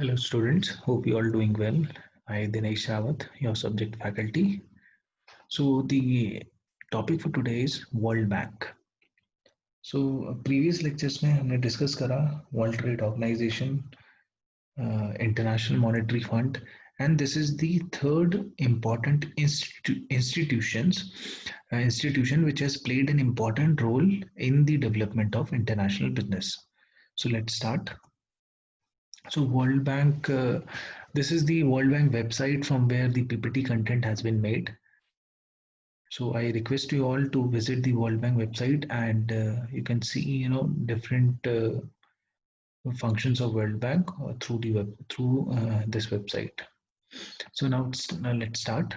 Hello students, hope you all doing well. I Dinesh Rawat, your subject faculty. So the topic for today is World Bank. So previous lectures में हमने discuss करा World Trade Organization, International Monetary Fund, and this is the third important institution which has played an important role in the development of international business. So let's start. So World Bank, this is the World Bank website from where the PPT content has been made. So I request you all to visit the World Bank website, and you can see, different functions of World Bank through this website. So now let's start.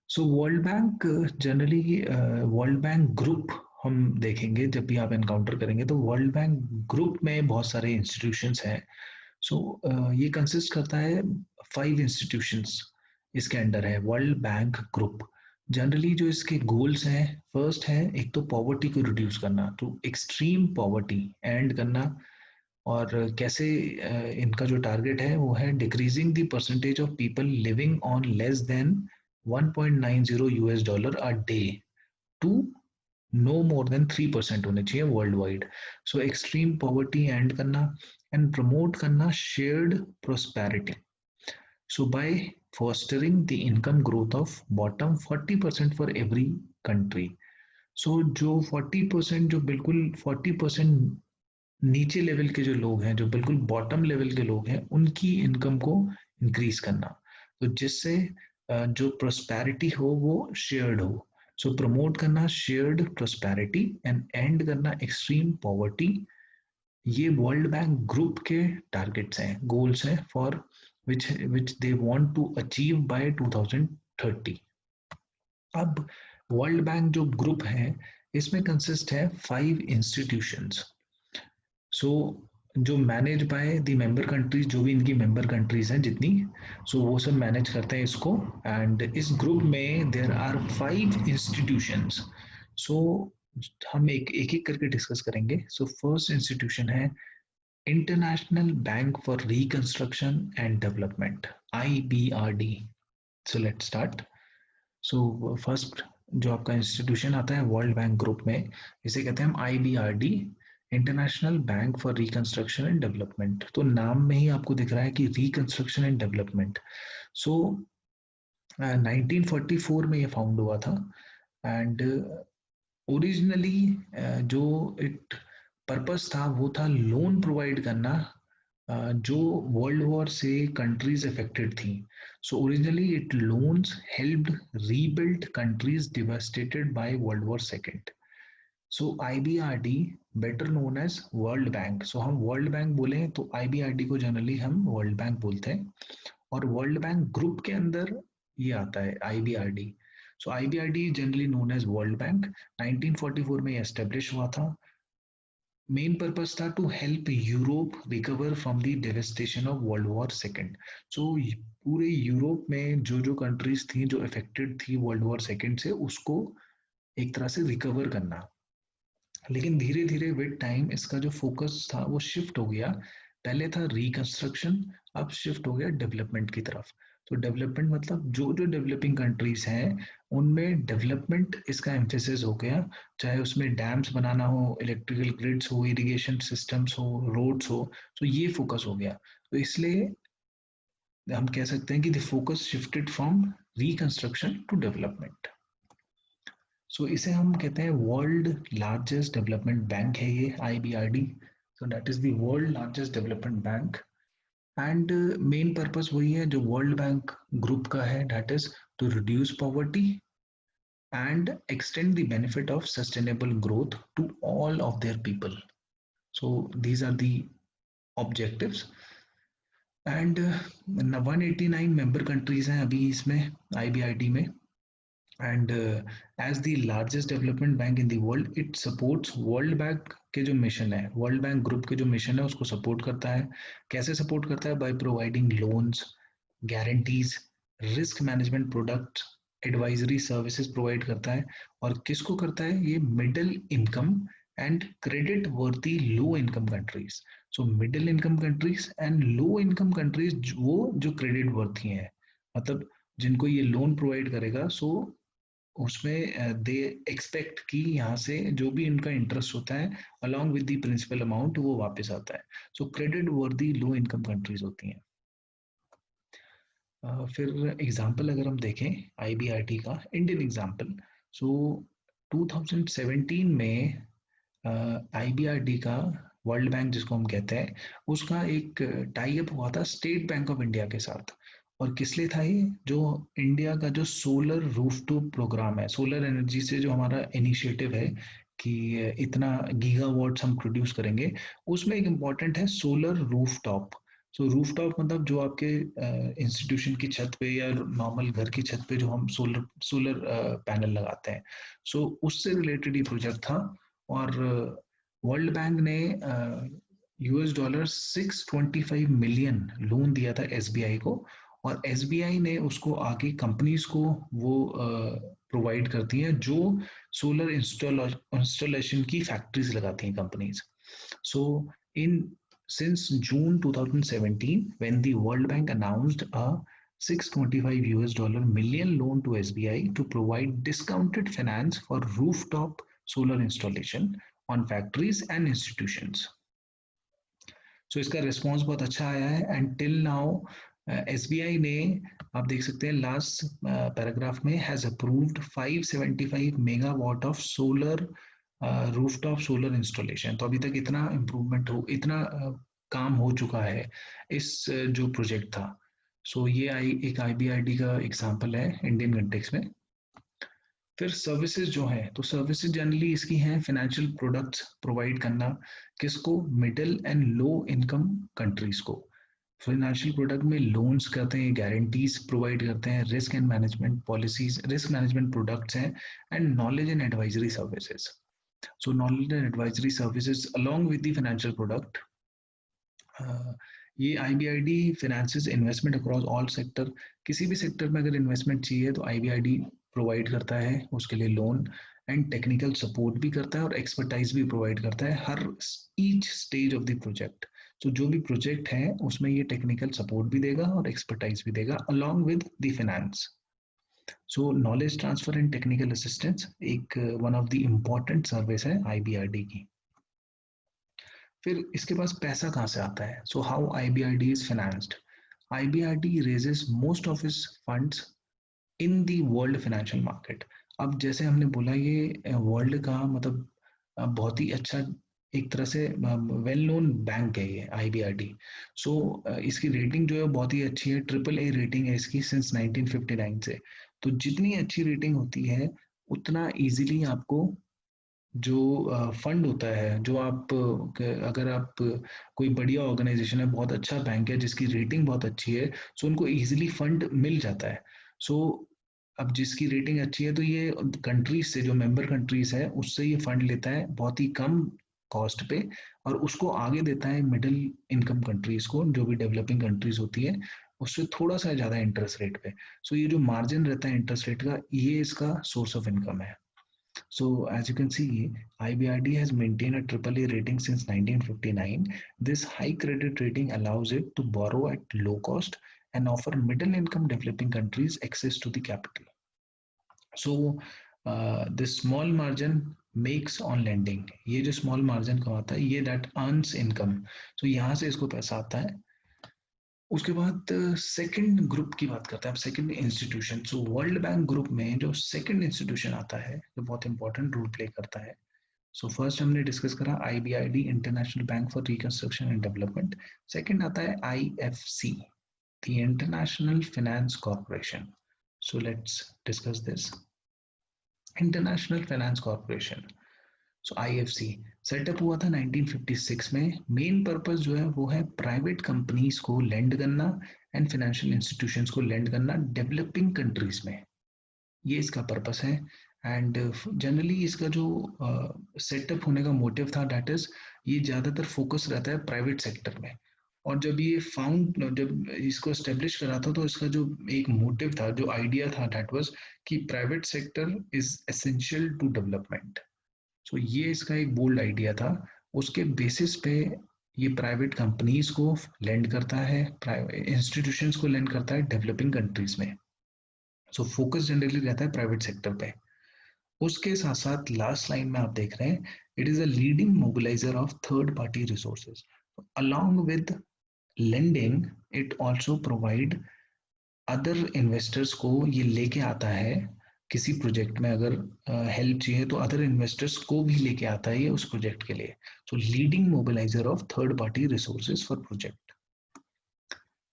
So World Bank generally World Bank Group हम देखेंगे जब भी आप encounter करेंगे तो world Bank group में बहुत सारे इंस्टीट्यूशंस हैं. सो ये कंसिस्ट करता है 5 इंस्टीट्यूशंस इसके अंडर है वर्ल्ड बैंक ग्रुप. जनरली जो इसके गोल्स हैं, फर्स्ट है एक तो पॉवर्टी को रिड्यूस करना, तो एक्सट्रीम पॉवर्टी एंड करना. और कैसे इनका जो टारगेट है वो है decreasing the percentage of people living on less than 1.90 US dollar a day to no more than 3% होने चाहिए worldwide. So extreme poverty end करना एंड प्रमोट करना shared prosperity. So by fostering the income growth of bottom 40% for every country. So जो 40% जो बिल्कुल 40% नीचे level के जो लोग हैं, जो बिल्कुल बॉटम लेवल के लोग हैं, उनकी इनकम को इंक्रीज करना, तो जिससे जो प्रोस्पेरिटी हो वो शेयर्ड हो. सो प्रमोट करना शेयर्ड प्रोस्पेरिटी एंड एंड करना एक्सट्रीम पॉवर्टी. ये वर्ल्ड बैंक ग्रुप के टारगेट्स हैं, गोल्स हैं for which they want to achieve by 2030. अब वर्ल्ड बैंक जो ग्रुप है इसमें कंसिस्ट है 5 इंस्टीट्यूशंस. सो जो manage by the member countries, जो भी इनकी मेंबर कंट्रीज हैं जितनी, सो वो सब मैनेज करते हैं इसको. एंड इस ग्रुप में देयर आर 5 इंस्टीट्यूशंस. सो हम एक एक करके डिस्कस करेंगे. सो फर्स्ट इंस्टीट्यूशन है International Bank for Reconstruction and Development, IBRD. So let's start. So first जो आपका इंस्टीट्यूशन आता है वर्ल्ड बैंक ग्रुप में, इसे कहते हैं हम IBRD, international Bank for Reconstruction and development. तो नाम में ही आपको दिख रहा है कि रिकंस्ट्रक्शन एंड डेवलपमेंट. सो 1944 में ये फाउंड हुआ था. एंड ओरिजिनली जो इट पर्पस था वो था लोन प्रोवाइड करना जो वर्ल्ड वॉर से कंट्रीज अफेक्टेड थी. So originally it loans helped rebuild countries devastated by world war second. So IBRD better known as World Bank. So हम वर्ल्ड बैंक बोले तो IBRD को जनरली हम वर्ल्ड बैंक बोलते हैं, और वर्ल्ड बैंक ग्रुप के अंदर ये आता है IBRD. So IBRD generally known as World Bank. 1944 में एस्टेब्लिश हुआ था. मेन पर्पस था to help Europe recover from the devastation of world war second. So पूरे यूरोप में जो जो कंट्रीज थी जो अफेक्टेड थी वर्ल्ड वॉर सेकेंड से, उसको एक तरह से रिकवर करना. लेकिन धीरे धीरे विद टाइम इसका जो फोकस था वो शिफ्ट हो गया. पहले था रिकंस्ट्रक्शन, अब शिफ्ट हो गया डेवलपमेंट की तरफ. तो डेवलपमेंट मतलब जो जो डेवलपिंग कंट्रीज हैं उनमें डेवलपमेंट इसका एम्फेसिस हो गया. चाहे उसमें डैम्स बनाना हो, इलेक्ट्रिकल ग्रिड्स हो, इरिगेशन सिस्टम्स हो, रोड्स हो, तो ये फोकस हो गया. तो इसलिए हम कह सकते हैं कि the focus shifted from reconstruction to development. So इसे हम कहते हैं वर्ल्ड लार्जेस्ट डेवलपमेंट बैंक है ये IBRD. So that is the world largest development bank. And main purpose वही है जो वर्ल्ड बैंक ग्रुप का है, that is to reduce poverty and extend the benefit of sustainable growth to all of their people. So these are the objectives. And 189 member countries हैं अभी इसमें IBRD में. And as the largest development bank in the world, it supports World Bank के जो mission है, world Bank group के जो mission है उसको सपोर्ट करता है. कैसे सपोर्ट करता है? By providing loans, guarantees, risk management products, advisory services provide करता है. और किसको करता है? ये मिडिल इनकम एंड क्रेडिट वर्दी लो income countries. So middle income countries and low income countries वो जो क्रेडिट वर्थी हैं, मतलब जिनको ये लोन प्रोवाइड करेगा, सो उसमें दे एक्सपेक्ट कि यहाँ से जो भी इनका इंटरेस्ट होता है along with the principal amount वो वापस आता है। सो क्रेडिट वर्दी लो इनकम कंट्रीज होती हैं। फिर एग्जाम्पल अगर हम देखें आईबीआरटी का, इंडियन एग्जाम्पल, सो 2017 में आईबीआरडी का, वर्ल्ड बैंक जिसको हम कहते हैं, उसका एक टाई अप हुआ था स्टेट बैंक ऑफ इंडिया के साथ। और किस लिए था ये? जो इंडिया का जो सोलर रूफटॉप प्रोग्राम है, सोलर एनर्जी से जो हमारा इनिशिएटिव है कि इतना गीगावाट्स हम प्रोड्यूस करेंगे, उसमें एक इम्पॉर्टेंट है सोलर रूफटॉप। सो रूफटॉप मतलब जो आपके इंस्टीट्यूशन की छत पे या नॉर्मल घर की छत पे जो हम सोलर सोलर पैनल लगाते हैं, सो उससे रिलेटेड ये प्रोजेक्ट था। और वर्ल्ड बैंक ने यूएस डॉलर 625 मिलियन लोन दिया था एसबीआई को, और एसबीआई ने उसको आगे कंपनीज को वो प्रोवाइड करती हैं जो सोलर इंस्टॉलेशन की फैक्ट्रीज लगाती हैं companies. So in since June 2017, when the World Bank announced a 625 US dollar million loan to SBI to provide discounted finance for rooftop solar installation on factories and institutions. So इसका response बहुत अच्छा आया है, and till now SBI ने, आप देख सकते हैं लास्ट पैराग्राफ में, has approved 575 megawatt of solar rooftop solar installation. तो अभी तक इतना इम्प्रूवमेंट हो, इतना काम हो चुका है इस जो प्रोजेक्ट था। सो ये एक आईबीआरडी का एग्जांपल है इंडियन कंटेक्स में। फिर सर्विसेज जो है, तो सर्विसेज जनरली इसकी हैं फाइनेंशियल प्रोडक्ट्स प्रोवाइड करना, किसको? Middle and low income countries को। फाइनेंशियल प्रोडक्ट में लोन्स करते हैं, गारंटीज प्रोवाइड करते हैं, risk and management policies, risk management products हैं, and knowledge and advisory services. So knowledge and advisory services along with the financial product, ये IBID finances investment across all sector. किसी भी sector में अगर investment चाहिए तो आईबीआईडी प्रोवाइड करता है उसके लिए लोन, एंड टेक्निकल सपोर्ट भी करता है और एक्सपर्टाइज भी प्रोवाइड करता है हर each stage of the project. तो जो भी प्रोजेक्ट है उसमें ये टेक्निकल सपोर्ट भी देगा और एक्सपर्टाइज भी देगा along with the finance. So knowledge transfer and technical assistance एक one of the important service है आईबीआरडी की। फिर इसके पास पैसा कहाँ से आता है? सो how IBRD is financed? IBRD raises most of its funds in the world financial market. अब जैसे हमने बोला, ये वर्ल्ड का मतलब बहुत ही अच्छा, एक तरह से वेल नोन बैंक है ये आईबीआरडी। सो इसकी रेटिंग जो है बहुत ही अच्छी है, ट्रिपल ए रेटिंग है इसकी सिंस 1959 से। तो जितनी अच्छी रेटिंग होती है उतना इजीली आपको जो फंड होता है, जो आप अगर आप कोई बढ़िया ऑर्गेनाइजेशन है, बहुत अच्छा बैंक है जिसकी रेटिंग बहुत अच्छी है, सो उनको इजीली फंड मिल जाता है। सो अब जिसकी रेटिंग अच्छी है तो ये कंट्रीज से, जो मेंबर कंट्रीज है उससे ये फंड लेता है बहुत ही कम कॉस्ट पे, और उसको आगे देता है मिडिल इनकम कंट्रीज को, जो भी डेवलपिंग कंट्रीज होती है, उससे थोड़ा सा ज्यादा इंटरेस्ट रेट पे। सो ये जो मार्जिन रहता है इंटरेस्ट रेट का, ये इसका सोर्स ऑफ इनकम है। So as you can see, IBRD has maintained a AAA rating since 1959. This high credit rating allows it to borrow at low cost and offer middle income developing countries access to the capital. So this small margin makes on lending, ये जो small margin कमाता है ये that earns income. So यहाँ से इसको पैसा आता है। उसके बाद सेकंड ग्रुप की बात करते हैं, second institution. So world Bank group में जो सेकंड इंस्टीट्यूशन आता है जो बहुत इंपॉर्टेंट रोल प्ले करता है। सो फर्स्ट हमने डिस्कस करा IBID, International Bank for Reconstruction and Development. Second आता है IFC, the International Finance Corporation. So let's discuss this. International Finance Corporation, so IFC set up हुआ था 1956 में। मेन पर्पस जो है वो है प्राइवेट कंपनीज को लेंड करना एंड फाइनेंशियल इंस्टीट्यूशंस को लेंड करना डेवलपिंग कंट्रीज में, ये इसका पर्पस है। एंड जनरली इसका जो सेटअप होने का मोटिव था, दैट इज ये ज्यादातर फोकस रहता है प्राइवेट सेक्टर में। और जब इसको एस्टेब्लिश करा था तो इसका जो एक मोटिव था, जो आइडिया था, दैट वाज कि private sector is essential to development. So ये इसका एक बोल्ड आइडिया था। उसके बेसिस पे ये प्राइवेट कंपनीज को लेंड करता है, प्राइवेट इंस्टीट्यूशंस को लेंड करता है डेवलपिंग कंट्रीज में। सो फोकस जनरली रहता है प्राइवेट सेक्टर पे। उसके साथ साथ लास्ट लाइन में आप देख रहे हैं, it is a leading mobiliser of third party resources. Along with lending, it also provide other investors को ये लेके आता है। किसी प्रोजेक्ट में अगर हेल्प चाहिए तो अदर इन्वेस्टर्स को भी लेके आता है ये उस प्रोजेक्ट के लिए। So leading mobiliser of third party resources for project.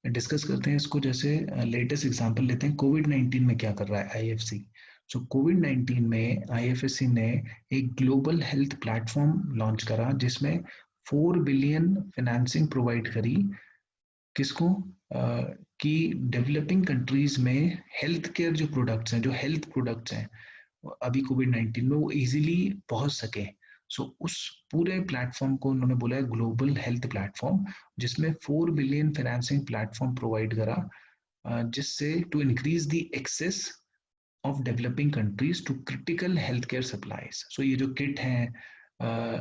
Discuss करते हैं इसको, जैसे लेटेस्ट एग्जांपल लेते हैं, कोविड 19 में क्या कर रहा है आईएफसी। सो कोविड 19 में आईएफएससी ने एक ग्लोबल हेल्थ प्लेटफॉर्म लॉन्च करा जिसमें 4 बिलियन फाइनेंसिंग प्रोवाइड करी। किसको? कि डेवलपिंग कंट्रीज में हेल्थ केयर जो प्रोडक्ट्स हैं, जो हेल्थ प्रोडक्ट्स हैं अभी कोविड 19 में, वो इजीली पहुंच सके। सो उस पूरे प्लेटफॉर्म को उन्होंने बोला है ग्लोबल हेल्थ प्लेटफॉर्म, जिसमें 4 बिलियन फाइनेंसिंग प्लेटफॉर्म प्रोवाइड करा, जिससे to increase the access of developing countries to critical health care supplies. So ये जो किट हैं,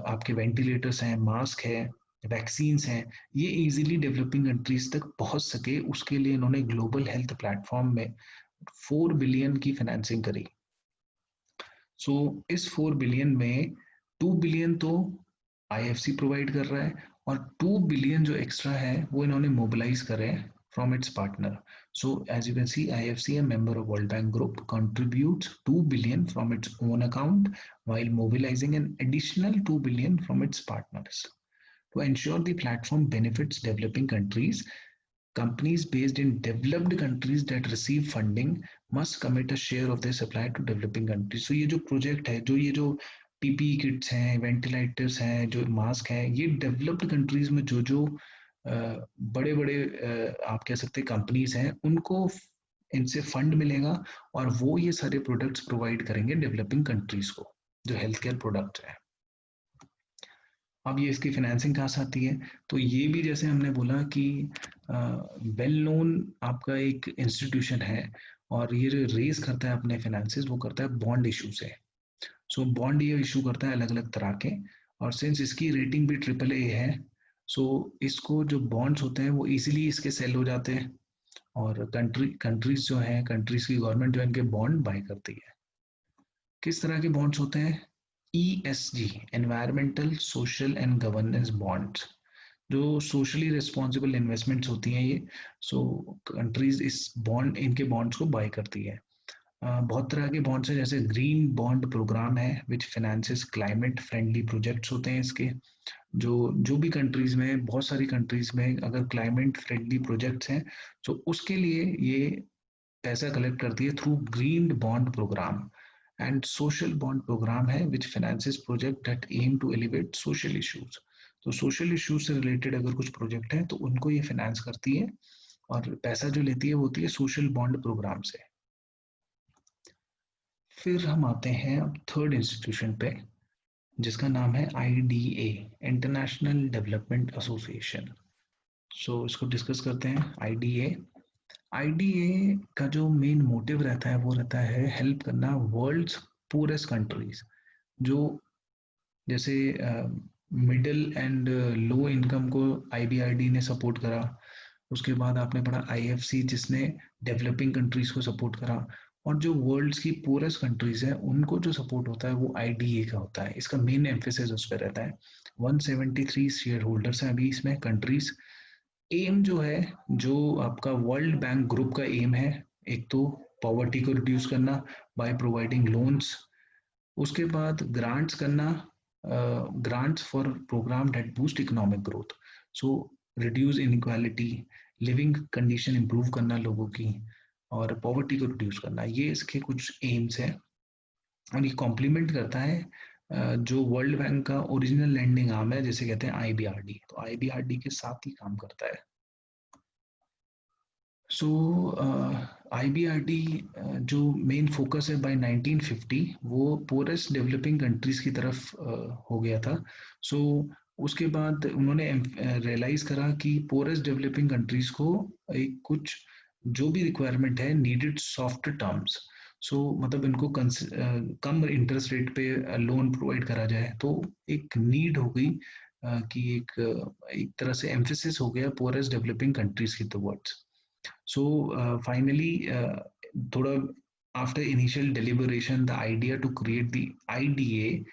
आपके वेंटिलेटर्स हैं, मास्क है, वैक्सीन्स हैं, ये इजीली डेवलपिंग कंट्रीज तक पहुंच सके, उसके लिए इन्होंने ग्लोबल हेल्थ प्लेटफॉर्म में 4 बिलियन की फाइनेंसिंग करी। सो इस 4 बिलियन में 2 बिलियन तो आईएफसी प्रोवाइड कर रहा है, और 2 बिलियन जो एक्स्ट्रा है वो इन्होंने मोबिलाइज करे from its partner. So as you can see, IFC, a member of World Bank Group, contributes 2 billion from its own account while mobilizing an additional 2 billion from its partners. To ensure the platform benefits developing countries, companies based in developed countries that receive funding must commit a share of their supply to developing countries. So ये जो project है, जो ये जो PPE kits हैं, ventilators हैं, जो mask हैं, ये डेवलप्ड कंट्रीज में जो जो बड़े बड़े आप कह सकते हैं कंपनीज हैं, उनको इनसे फंड मिलेगा और वो ये सारे प्रोडक्ट्स प्रोवाइड करेंगे डेवलपिंग कंट्रीज को, जो हेल्थ केयर प्रोडक्ट्स हैं। अब ये इसकी फाइनेंसिंग कहाँ से आती है? तो ये भी जैसे हमने बोला कि वेल नोन आपका एक इंस्टीट्यूशन है, और ये जो रेज करता है अपने फाइनेंसेस, वो करता है बॉन्ड इशू से। सो बॉन्ड ये इशू करता है अलग अलग तरह के, और सिंस इसकी रेटिंग भी AAA है, सो इसको जो बॉन्ड्स होते हैं वो इजीली इसके सेल हो जाते हैं, और कंट्रीज जो है, कंट्रीज की गवर्नमेंट जो है इनके बॉन्ड बाय करती है। किस तरह के बॉन्ड्स होते हैं? ESG, environmental social and governance bonds, जो सोशली रिस्पॉन्सिबल इन्वेस्टमेंट्स होती हैं ये। सो कंट्रीज इस बॉन्ड, इनके बॉन्ड्स को बाय करती है। बहुत तरह के बॉन्ड्स हैं, जैसे ग्रीन बॉन्ड प्रोग्राम है which finances climate friendly projects होते हैं इसके। जो जो भी कंट्रीज में, बहुत सारी कंट्रीज में अगर क्लाइमेट फ्रेंडली प्रोजेक्ट्स हैं, तो उसके लिए ये पैसा कलेक्ट करती है through green bond programme. And social bond programme है which finances project that aim to elevate social issues. तो सोशल इश्यूज से रिलेटेड अगर कुछ प्रोजेक्ट है तो उनको ये फाइनेंस करती है, और पैसा जो लेती है वो होती है सोशल बॉन्ड प्रोग्राम से। फिर हम आते हैं अब थर्ड इंस्टीट्यूशन पे, जिसका नाम है IDA, इंटरनेशनल डेवलपमेंट एसोसिएशन। सो इसको डिस्कस करते हैं। आईडीए का जो मेन मोटिव रहता है वो रहता है हेल्प करना वर्ल्ड्स पुअरेस्ट कंट्रीज, जो जैसे मिडिल एंड लो इनकम को IBRD ने सपोर्ट करा। उसके बाद आपने पढ़ा IFC, जिसने डेवलपिंग कंट्रीज को सपोर्ट करा। और जो वर्ल्ड्स की पुअरेस्ट कंट्रीज हैं उनको जो सपोर्ट होता है वो IDA का होता है। इसका मेन एम्फेसिस उस पर रहता है। 173 शेयर होल्डर्स हैं अभी इसमें कंट्रीज। एम जो है, जो आपका वर्ल्ड बैंक ग्रुप का एम है, एक तो पॉवर्टी को रिड्यूस करना बाय प्रोवाइडिंग लोन्स, उसके बाद ग्रांट्स करना, grants for programme that boost economic growth, so reduce inequality, living condition improve करना लोगों की, और पॉवर्टी को रिड्यूस करना, ये इसके कुछ एम्स हैं। और ये कॉम्प्लीमेंट करता है जो वर्ल्ड बैंक का ओरिजिनल लैंडिंग आर्म है, जिसे कहते हैं IBRD। तो IBRD के साथ ही काम करता है। सो IBRD जो मेन फोकस है बाय 1950, वो पोरेस्ट डेवलपिंग कंट्रीज की तरफ हो गया था। सो उसके बाद उन्होंने रियलाइज करा कि पोरेस्ट डेवलपिंग कंट्रीज को एक कुछ जो भी रिक्वायरमेंट है, नीडेड सॉफ्ट टर्म्स। सो मतलब इनको कम इंटरेस्ट रेट पे लोन प्रोवाइड करा जाए, तो एक नीड हो गई कि एक तरह से एम्फेसिस हो गया पुअरेस्ट डेवलपिंग कंट्रीज की towards. So finally, thoda after initial deliberation, the idea to create the IDA,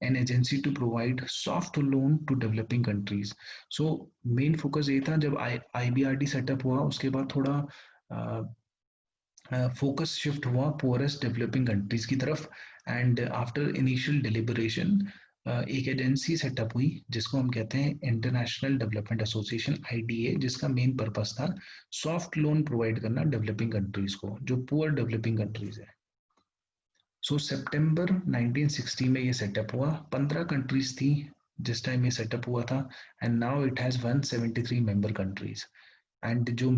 an agency to provide soft loan to developing countries. So main focus ये था जब IBRD सेटअप हुआ उसके बाद थोड़ा फोकस शिफ्ट हुआ poorest developing countries की तरफ. एंड आफ्टर इनिशियल डिलिबरेशन एक एजेंसी सेटअप हुई जिसको हम कहते हैं इंटरनेशनल डेवलपमेंट एसोसिएशन IDA, जिसका मेन पर्पस था सॉफ्ट लोन प्रोवाइड करना डेवलपिंग कंट्रीज को जो पुअर डेवलपिंग कंट्रीज है. सो सितंबर 1960 में ये सेटअप हुआ. 15 कंट्रीज थी जिस टाइम ये सेटअप हुआ था. And now it has 173 member countries and जो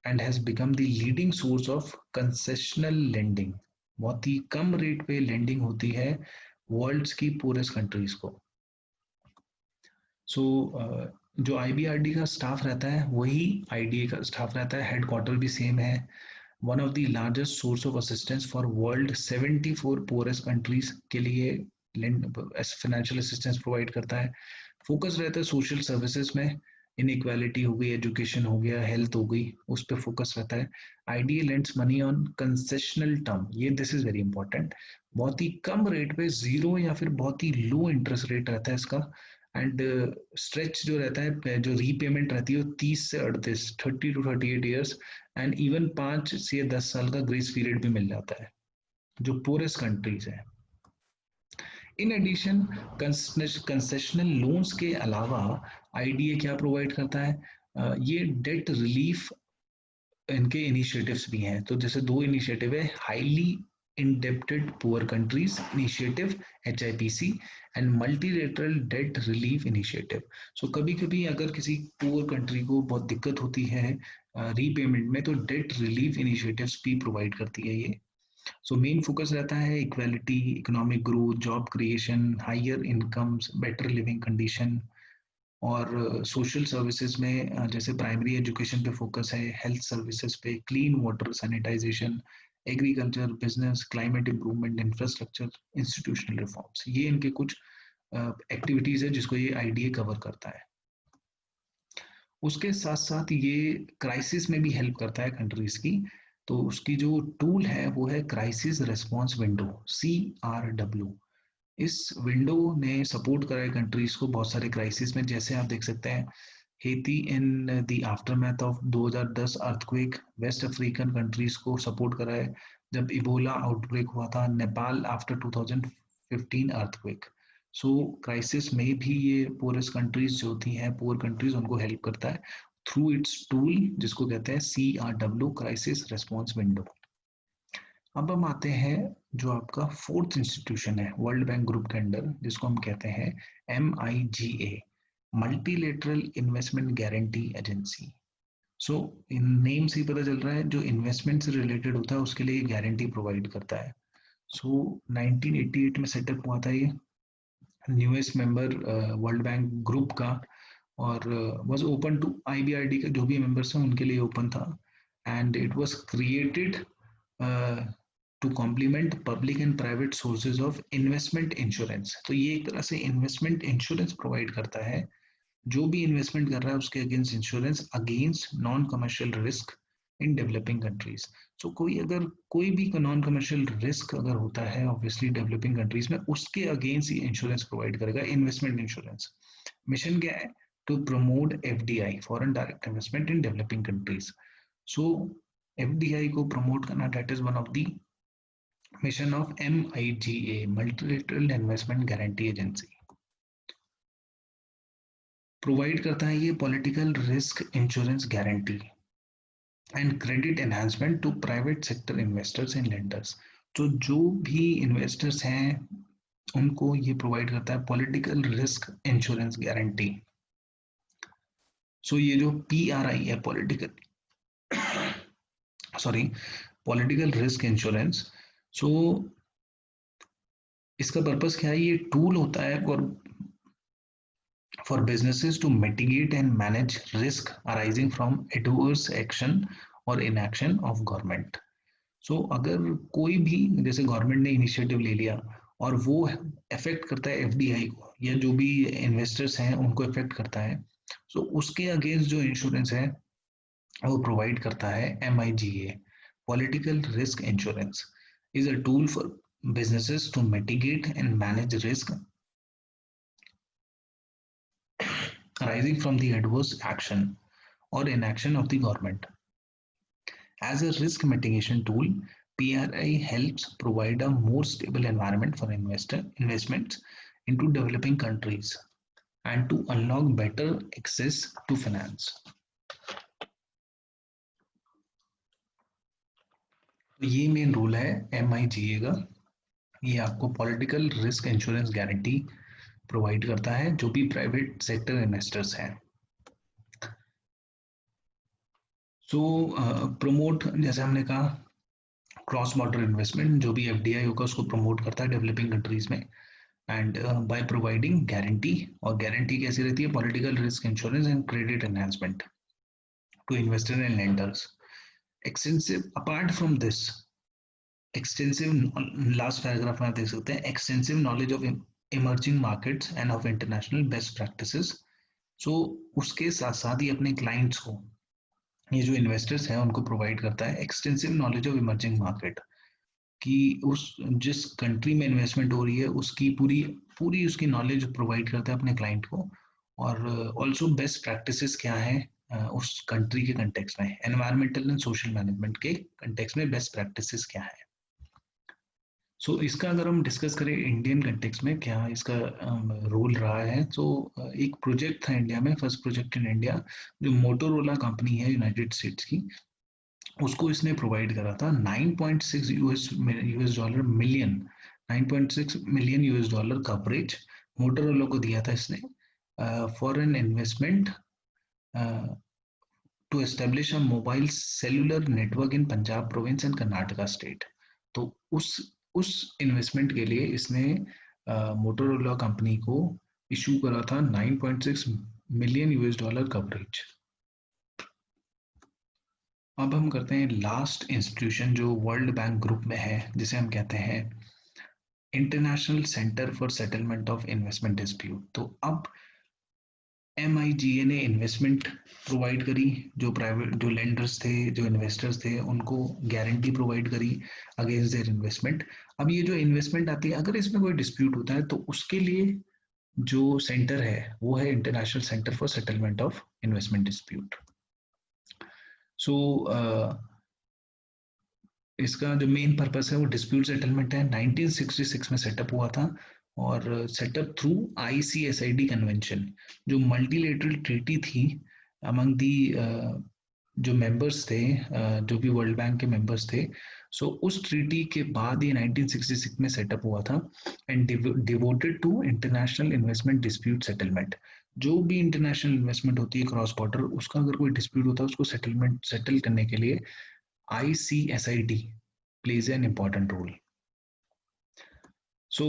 and has become the leading source of concessional lending. बहुत ही कम रेट पे लेंडिंग होती है वर्ल्ड्स की पूरेस्ट कंट्रीज को. सो जो IBRD का स्टाफ रहता है वही IDA का स्टाफ रहता है. हेडक्वार्टर भी सेम है. One of the largest source of assistance for world 74 purest countries के लिए फाइनेंशियल असिस्टेंस प्रोवाइड करता है. फोकस रहता है सोशल सर्विसेज में. इनइक्वालिटी हो गई, एजुकेशन हो गया, हेल्थ हो गई, उस पर फोकस रहता है. IDA lends money on concessional term. ये दिस इज वेरी इंपॉर्टेंट. बहुत ही कम रेट पे, जीरो या फिर बहुत ही लो इंटरेस्ट रेट रहता है इसका. एंड स्ट्रेच जो रहता है, जो रीपेमेंट रहती है वो 30 से 38, 30 to 38 ईयर्स. एंड इवन 5 से 10 साल का ग्रेस पीरियड भी मिल जाता है जो पूरेस्ट कंट्रीज है. इन एडिशन कंसेशनल लोन्स के अलावा IDA क्या प्रोवाइड करता है, ये डेट रिलीफ इनके इनिशिएटिव्स भी हैं. तो जैसे 2 इनिशिएटिव है, highly indebted poor countries initiative HIPC and multilateral debt relief initiative. So कभी कभी अगर किसी पुअर कंट्री को बहुत दिक्कत होती है रीपेमेंट में, तो डेट रिलीफ इनिशिएटिव्स भी प्रोवाइड करती है ये. सो मेन फोकस रहता है equality, economic growth, job creation, higher incomes, better living condition. और सोशल सर्विसेज में जैसे प्राइमरी एजुकेशन पे फोकस है, हेल्थ सर्विसेज पे, clean water, sanitisation, agriculture, business, climate improvement, infrastructure, institutional reforms. ये इनके कुछ एक्टिविटीज है जिसको ये IDA कवर करता है. उसके साथ साथ ये क्राइसिस में भी हेल्प करता है कंट्रीज की. तो उसकी जो टूल है वो है क्राइसिस रिस्पॉन्स विंडो, CRW. इस विंडो ने सपोर्ट करा है कंट्रीज को बहुत सारे क्राइसिस में. जैसे आप देख सकते हैं Haiti in the aftermath of 2010 earthquake, West African countries को सपोर्ट करा है जब इबोला आउटब्रेक हुआ था, Nepal after 2015 earthquake. So crisis में भी ये पूरेस्ट कंट्रीज जो होती हैं, पुअर कंट्रीज, उनको हेल्प करता है थ्रू इट्स टूल जिसको कहते हैं CRW, क्राइसिस रिस्पॉन्स विंडो. अब हम आते हैं जो आपका फोर्थ इंस्टीट्यूशन है वर्ल्ड बैंक ग्रुप के अंडर, जिसको हम कहते हैं MIGA, multilateral investment guarantee agency. So in name से ही पता चल रहा है जो इन्वेस्टमेंट से रिलेटेड होता है उसके लिए गारंटी प्रोवाइड करता है. सो 1988 में सेटअप हुआ था ये, newest member world Bank Group का, और वाज ओपन टू IBRD के जो भी मेंबर्स हैं उनके लिए ओपन था. And it was created to complement public and private sources of investment insurance. तो ये एक तरह से इन्वेस्टमेंट इंश्योरेंस प्रोवाइड करता है. जो भी इन्वेस्टमेंट कर रहा है उसके against insurance against non commercial risk in developing countries. So कोई भी नॉन कमर्शियल रिस्क अगर होता है ऑब्वियसली डेवलपिंग कंट्रीज में, उसके अगेंस्ट ये इंश्योरेंस प्रोवाइड करेगा, इन्वेस्टमेंट इंश्योरेंस. मिशन क्या है? To promote FDI, foreign direct investment in developing countries. So FDI को प्रमोट करना, that is one of the mission of MIGA, multilateral investment guarantee agency. Provide करता है ये political risk insurance guarantee and credit enhancement to private sector investors and lenders. तो जो भी investors हैं उनको ये प्रोवाइड करता है पॉलिटिकल रिस्क इंश्योरेंस गारंटी. सो ये जो PRI है, पॉलिटिकल रिस्क इंश्योरेंस, सो इसका पर्पस क्या है? ये टूल होता है for businesses to mitigate and manage risk arising from adverse action or inaction of government. So अगर कोई भी, जैसे गवर्नमेंट ने इनिशिएटिव ले लिया और वो अफेक्ट करता है एफडीआई को या जो भी इन्वेस्टर्स हैं उनको अफेक्ट करता है, सो उसके अगेंस्ट जो इंश्योरेंस है वो प्रोवाइड करता है MIGA, political risk insurance is a tool for businesses to mitigate and manage risk arising from the adverse action or inaction of the government. As a risk mitigation tool, PRI helps provide a more stable environment for investments into developing countries and to unlock better access to finance. तो ये main role है MIGA का। ये आपको political risk insurance guarantee provide करता है जो भी प्राइवेट सेक्टर इन्वेस्टर्स हैं। सो प्रमोट, जैसे हमने कहा, क्रॉस बॉर्डर इन्वेस्टमेंट जो भी FDI होगा उसको प्रमोट करता है डेवलपिंग कंट्रीज में, एंड बाय प्रोवाइडिंग गारंटी, और गारंटी कैसी रहती है, political risk insurance and credit enhancement to investor and lenders. Extensive apart from this, extensive, last paragraph में आप देख सकते हैं, extensive knowledge of emerging markets and of international best practices. So उसके साथ साथ ही अपने क्लाइंट्स को, ये जो इन्वेस्टर्स हैं उनको प्रोवाइड करता है extensive knowledge of emerging market, कि उस जिस कंट्री में इन्वेस्टमेंट हो रही है उसकी पूरी पूरी उसकी नॉलेज प्रोवाइड करता है अपने क्लाइंट को, और ऑल्सो बेस्ट प्रैक्टिसेस क्या है उस कंट्री के कंटेक्स्ट में, एनवायरमेंटल एंड सोशल मैनेजमेंट के कंटेक्स्ट में बेस्ट प्रैक्टिसेस क्या है। सो इसका अगर हम डिस्कस करें इंडियन कंटेक्स्ट में क्या इसका रोल रहा है, तो एक प्रोजेक्ट था इंडिया में, फर्स्ट प्रोजेक्ट इन इंडिया, जो मोटोरोला कंपनी है यूनाइटेड स्टेट्स की, उसको इसने प्रोवाइड करा था 9.6 US dollar million, 9.6 million US dollar coverage Motorola को दिया था इसने, for an investment to establish a mobile cellular network in Punjab province and Karnataka state. तो उस इन्वेस्टमेंट के लिए इसने मोटोरोला कंपनी को इशू करा था 9.6 मिलियन यूएस डॉलर कवरेज। अब हम करते हैं लास्ट इंस्टीट्यूशन जो वर्ल्ड बैंक ग्रुप में है, जिसे हम कहते हैं international Centre for Settlement of Investment dispute. तो अब MIGA ने इन्वेस्टमेंट प्रोवाइड करी, जो प्राइवेट जो लेंडर्स थे, जो इन्वेस्टर्स थे, उनको गारंटी प्रोवाइड करी अगेंस्ट देयर इन्वेस्टमेंट। अब ये जो इन्वेस्टमेंट आती है, अगर इसमें कोई डिस्प्यूट होता है तो उसके लिए जो सेंटर है वो है International Centre for Settlement of Investment Dispute. So इसका जो मेन पर्पस है वो डिस्प्यूट सेटलमेंट है, 1966 में सेटअप हुआ था, और सेटअप थ्रू ICSID कन्वेंशन, जो मल्टीलेटरल ट्रीटी थी अमंग दी जो मेंबर्स थे, जो भी वर्ल्ड बैंक के मेंबर्स थे। सो उस ट्रीटी के बाद ये 1966 में सेटअप हुआ था, and devoted to international investment dispute settlement. जो भी इंटरनेशनल इन्वेस्टमेंट होती है क्रॉस बॉर्डर, उसका अगर कोई डिस्प्यूट होता है उसको सेटल करने के लिए ICSID plays an important role. So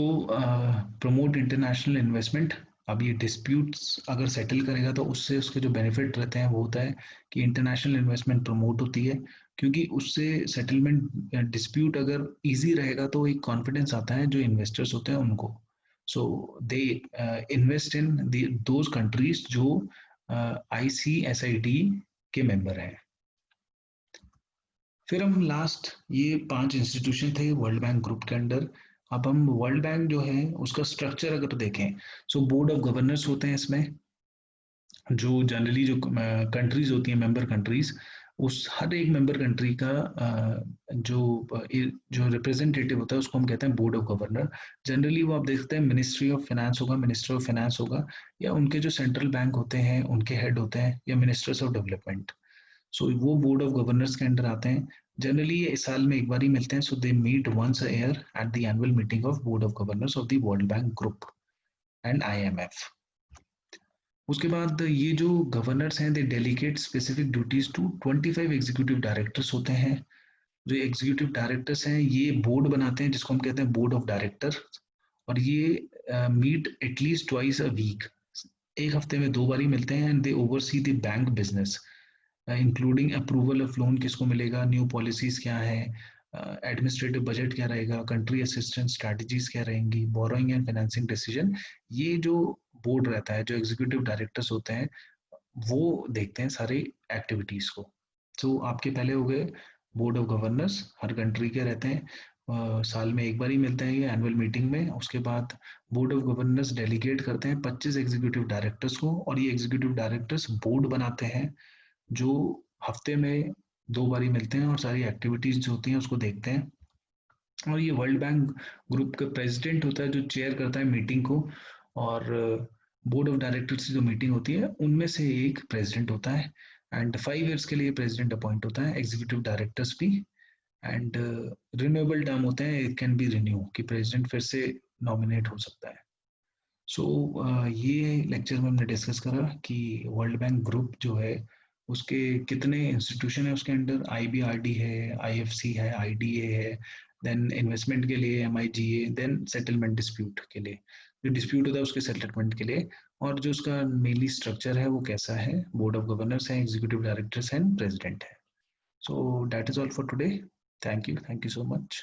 promote international investment। अब ये डिस्प्यूट्स अगर सेटल करेगा तो उससे उसके जो बेनिफिट रहते हैं वो होता है कि इंटरनेशनल इन्वेस्टमेंट प्रमोट होती है, क्योंकि उससे सेटलमेंट डिस्प्यूट अगर इजी रहेगा तो एक कॉन्फिडेंस आता है जो इन्वेस्टर्स होते हैं उनको। So they invest in those countries जो ICSID के मेंबर हैं। फिर हम लास्ट, ये 5 इंस्टीट्यूशन थे वर्ल्ड बैंक ग्रुप के अंडर। अब हम वर्ल्ड बैंक जो है उसका स्ट्रक्चर अगर देखें, सो बोर्ड ऑफ गवर्नर्स होते हैं इसमें, जो जनरली जो कंट्रीज होती हैं मेंबर कंट्रीज, उस हर एक मेंबर कंट्री का जो रिप्रेजेंटेटिव होता है उसको हम कहते हैं बोर्ड ऑफ गवर्नर। जनरली वो आप देखते हैं मिनिस्ट्री ऑफ फाइनेंस होगा, मिनिस्टर ऑफ फाइनेंस होगा, या उनके जो सेंट्रल बैंक होते हैं उनके हेड होते हैं, या मिनिस्टर्स ऑफ डेवलपमेंट। सो वो बोर्ड ऑफ गवर्नर्स के अंडर आते हैं। जनरली ये इस साल में एक बार ही मिलते हैं, so they meet once a year at the annual meeting of board of governors of the World Bank group and IMF। उसके बाद ये जो गवर्नर्स हैं they delegate specific duties to 25 executive directors होते हैं। जो एग्जीक्यूटिव डायरेक्टर्स हैं ये बोर्ड बनाते हैं जिसको हम कहते हैं बोर्ड ऑफ डायरेक्टर, और ये meet at least twice a week, एक हफ्ते में 2 बार ही मिलते हैं, and they oversee the bank business including approval of loan किसको मिलेगा, न्यू पॉलिसीज क्या है, एडमिनिस्ट्रेटिव बजट क्या रहेगा, कंट्री असिस्टेंस स्ट्रैटेजीज क्या रहेंगी, बोरोइंग एंड फाइनेंसिंग डिसीजन, ये जो बोर्ड रहता है, जो एग्जीक्यूटिव डायरेक्टर्स होते हैं, वो देखते हैं सारी एक्टिविटीज को। तो आपके पहले हो गए board of governors, her country के रहते हैं, साल में एक बार ही मिलते हैं ये एनुअल मीटिंग में। उसके बाद बोर्ड ऑफ गवर्नर्स डेलीगेट करते हैं 25 एग्जीक्यूटिव डायरेक्टर्स को, और ये एग्जीक्यूटिव डायरेक्टर्स बोर्ड बनाते हैं जो हफ्ते में 2 बार ही मिलते हैं और सारी एक्टिविटीज जो होती हैं उसको देखते हैं। और ये वर्ल्ड बैंक ग्रुप का प्रेसिडेंट होता है जो चेयर करता है मीटिंग को, और बोर्ड ऑफ डायरेक्टर्स की जो मीटिंग होती है उनमें से एक प्रेसिडेंट होता है, एंड 5 ईयर्स के लिए प्रेसिडेंट अपॉइंट होता है, एग्जीक्यूटिव डायरेक्टर्स भी। एंड रिन्यूएबल टर्म होते हैं, इट कैन बी रिन्यू, कि प्रेसिडेंट फिर से नॉमिनेट हो सकता है। सो ये लेक्चर में हमने डिस्कस करा कि वर्ल्ड बैंक ग्रुप जो है उसके कितने इंस्टीट्यूशन है उसके अंडर, आईबीआरडी है, आईएफसी है, आईडीए है, देन इन्वेस्टमेंट के लिए एमआईजीए, देन सेटलमेंट डिस्प्यूट के लिए, जो डिस्प्यूट होता है उसके सेटलमेंट के लिए, और जो उसका मेनली स्ट्रक्चर है वो कैसा है, बोर्ड ऑफ गवर्नर्स है, एग्जीक्यूटिव डायरेक्टर्स एंड प्रेसिडेंट है। सो that is all for today. Thank you so much.